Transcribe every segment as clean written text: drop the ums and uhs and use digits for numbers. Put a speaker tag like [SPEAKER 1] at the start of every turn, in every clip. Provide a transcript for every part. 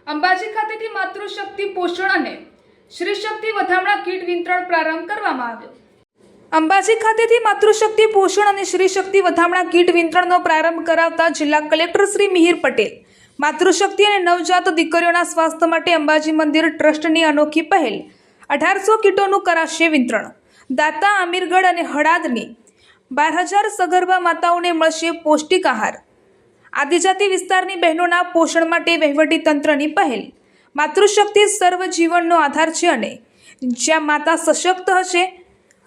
[SPEAKER 1] અંબાજી ખાતેથી માતૃશક્તિ પોષણ અને શ્રી શક્તિ વધામણા કીટ વિતરણ પ્રારંભ કરવામાં આવ્યો। અંબાજી ખાતેથી માતૃશક્તિ પોષણ અને શ્રી શક્તિ વધામણા કીટ વિતરણનો પ્રારંભ કરાવતા જિલ્લા કલેક્ટર શ્રી મિહિર પટેલ માતૃશક્તિ અને નવજાત દીકરીઓના સ્વાસ્થ્ય માટે અંબાજી મંદિર ટ્રસ્ટની અનોખી પહેલ 1800 કીટોનું કરાશે વિતરણ। દાતા અમીરગઢ અને હળાદની 12,000 સગર્ભા માતાઓને મળશે પૌષ્ટિક આહાર। આદિજાતિ વિસ્તારની બહેનોના પોષણ માટે વહીવટી તંત્રની પહેલ। માતૃશક્તિ સર્વ જીવનનો આધાર છે અને જ્યાં માતા સશક્ત હશે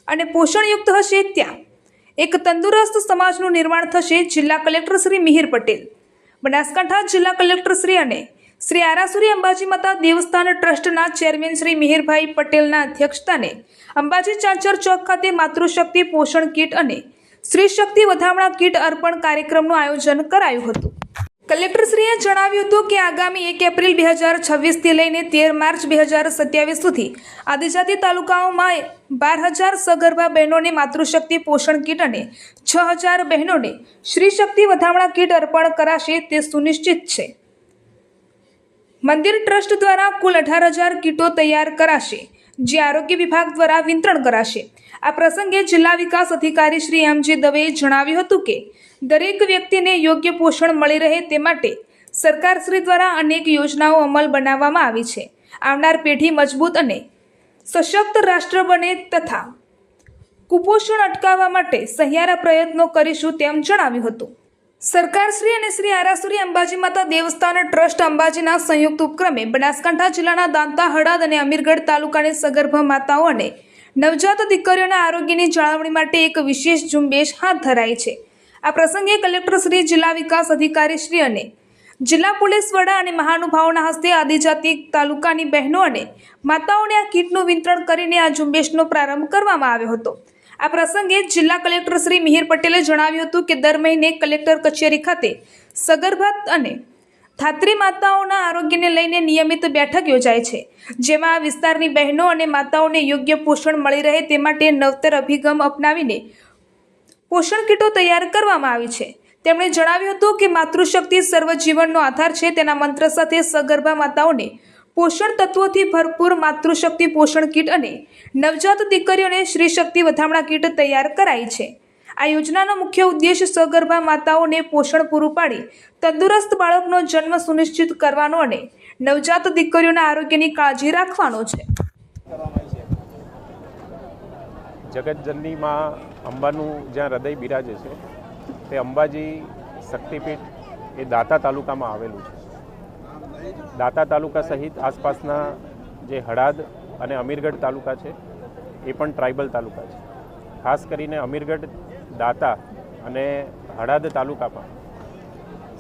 [SPEAKER 1] અને પોષણયુક્ત હશે ત્યાં એક તંદુરસ્ત સમાજનું નિર્માણ થશે। જિલ્લા કલેક્ટર શ્રી મિહિર પટેલ, બનાસકાંઠા જિલ્લા કલેક્ટર શ્રી અને શ્રી આરાસુરી અંબાજી માતા દેવસ્થાન ટ્રસ્ટના ચેરમેન શ્રી મિહિરભાઈ પટેલના અધ્યક્ષસ્થાને અંબાજી ચાંચર ચોક ખાતે માતૃશક્તિ પોષણ કીટ અને શ્રી શક્તિ વધામણા કીટ અર્પણ કાર્યક્રમનું આયોજન કરાયું હતું। કલેક્ટરશ્રીએ જણાવ્યું હતું કે આગામી 1 એપ્રિલ 2026થી લઈને 13 માર્ચ 2027 સુધી આદિજાતિ તાલુકાઓમાં 12,000 સગર્ભા બહેનોને માતૃશક્તિ પોષણ કીટ અને 6,000 બહેનોને શ્રી શક્તિ વધામણા કીટ અર્પણ કરાશે તે સુનિશ્ચિત છે। મંદિર ટ્રસ્ટ દ્વારા કુલ 18,000 કીટો તૈયાર કરાશે, જે આરોગ્ય વિભાગ દ્વારા વિતરણ કરાશે। આ પ્રસંગે જિલ્લા વિકાસ અધિકારી શ્રી એમ.જે. દવેએ જણાવ્યું હતું કે દરેક વ્યક્તિને યોગ્ય પોષણ મળી રહે તે માટે સરકારશ્રી દ્વારા અનેક યોજનાઓ અમલ બનાવવામાં આવી છે। આવનાર પેઢી મજબૂત અને સશક્ત રાષ્ટ્ર બને તથા કુપોષણ અટકાવવા માટે સહિયારા પ્રયત્નો કરીશું તેમ જણાવ્યું હતું। સરકારશ્રી અને શ્રી આરાસુરી અંબાજી માતા દેવસ્થાન ટ્રસ્ટ અંબાજીના સંયુક્ત ઉપક્રમે બનાસકાંઠા જિલ્લાના દાંતા, હળાદ અને અમીરગઢ તાલુકાની સગર્ભા માતાઓ અને નવજાત દીકરીઓના આરોગ્યની જાળવણી માટે એક વિશેષ ઝુંબેશ હાથ ધરાઈ છે। આ પ્રસંગે કલેક્ટર શ્રી, જિલ્લા વિકાસ અધિકારી શ્રી અને જિલ્લા પોલીસ વડા અને મહાનુભાવોના હસ્તે આદિજાતિ તાલુકાની બહેનો અને માતાઓને આ કીટનું વિતરણ કરીને આ ઝુંબેશનો પ્રારંભ કરવામાં આવ્યો હતો। આ પ્રસંગે જિલ્લા કલેક્ટર શ્રી મિહિર પટેલે જણાવ્યું હતું કે દર મહિને કલેક્ટર કચેરી ખાતે સગર્ભા અને ધાત્રી માતાઓના આરોગ્યને લઈને નિયમિત બેઠક યોજાય છે, જેમાં આ વિસ્તારની બહેનો અને માતાઓને યોગ્ય પોષણ મળી રહે તે માટે નવતર અભિગમ અપનાવીને પોષણ કીટો તૈયાર કરવામાં આવી છે। તેમણે જણાવ્યું હતું કે માતૃશક્તિ સર્વજીવનનો આધાર છે તેના મંત્ર સાથે સગર્ભા માતાઓને પોષણ તત્વોથી ભરપૂર માતૃશક્તિ પોષણ કીટ અને નવજાત દીકરીઓને શ્રી શક્તિ વધામણા કીટ તૈયાર કરાઈ છે। આ યોજનાનો મુખ્ય ઉદ્દેશ સગર્ભા માતાઓને પોષણ પૂરું પાડી તંદુરસ્ત બાળકનો જન્મ સુનિશ્ચિત કરવાનો અને નવજાત દીકરીઓના આરોગ્યની કાળજી રાખવાનો છે।
[SPEAKER 2] જગતજનની માં અંબાનું જ્યાં હૃદય બિરાજે છે તે અંબાજી શક્તિપીઠ એ દાતા તાલુકામાં આવેલું છે। દાતા તાલુકા સહિત આસપાસના જે હળાદ અને અમીરગઢ તાલુકા છે એ પણ ટ્રાઇબલ તાલુકા છે। ખાસ કરીને અમીરગઢ, દાતા અને હળાદ તાલુકામાં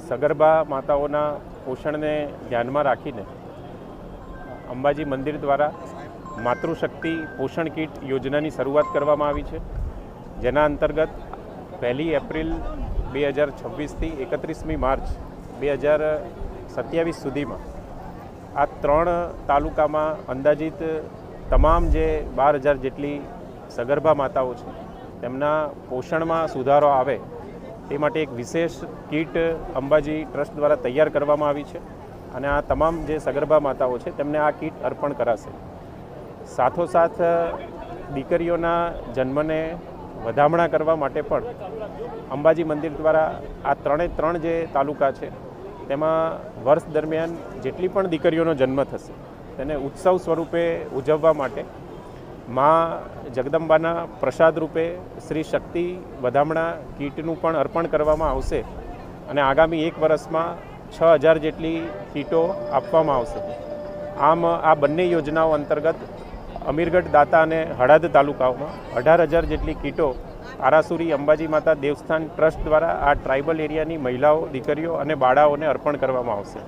[SPEAKER 2] સગર્ભા માતાઓના પોષણને ધ્યાનમાં રાખીને અંબાજી મંદિર દ્વારા માતૃશક્તિ પોષણ કીટ યોજનાની શરૂઆત કરવામાં આવી છે, જેના અંતર્ગત 1 એપ્રિલ 2026થી 31મી માર્ચ 2027 સુધીમાં આ 3 તાલુકામાં અંદાજિત તમામ જે 12,000 જેટલી સગર્ભા માતાઓ છે તેમના પોષણમાં સુધારો આવે તે માટે એક વિશેષ કીટ અંબાજી ટ્રસ્ટ દ્વારા તૈયાર કરવામાં આવી છે અને આ તમામ જે સગર્ભા માતાઓ છે તેમને આ કીટ અર્પણ કરાશે। સાથોસાથ દીકરીઓના જન્મને વધામણા કરવા માટે પણ અંબાજી મંદિર દ્વારા આ 3 જે તાલુકા છે તેમાં વર્ષ દરમિયાન જેટલી પણ દીકરીઓનો જન્મ થશે તેને ઉત્સવ સ્વરૂપે ઉજવવા માટે માં જગદંબાના પ્રસાદ રૂપે શ્રી શક્તિ વધામણા કીટનું પણ અર્પણ કરવામાં આવશે અને આગામી 1 વર્ષમાં 6,000 જેટલી કીટો આપવામાં આવશે। આમ આ બંને યોજનાઓ અંતર્ગત અમીરગઢ, દાતા અને હળાદ તાલુકાઓમાં 18,000 જેટલી કીટો આરાસુરી અંબાજી માતા દેવસ્થાન ટ્રસ્ટ દ્વારા આ ટ્રાઇબલ એરિયાની મહિલાઓ, દીકરીઓ અને બાળાઓને અર્પણ કરવામાં આવશે।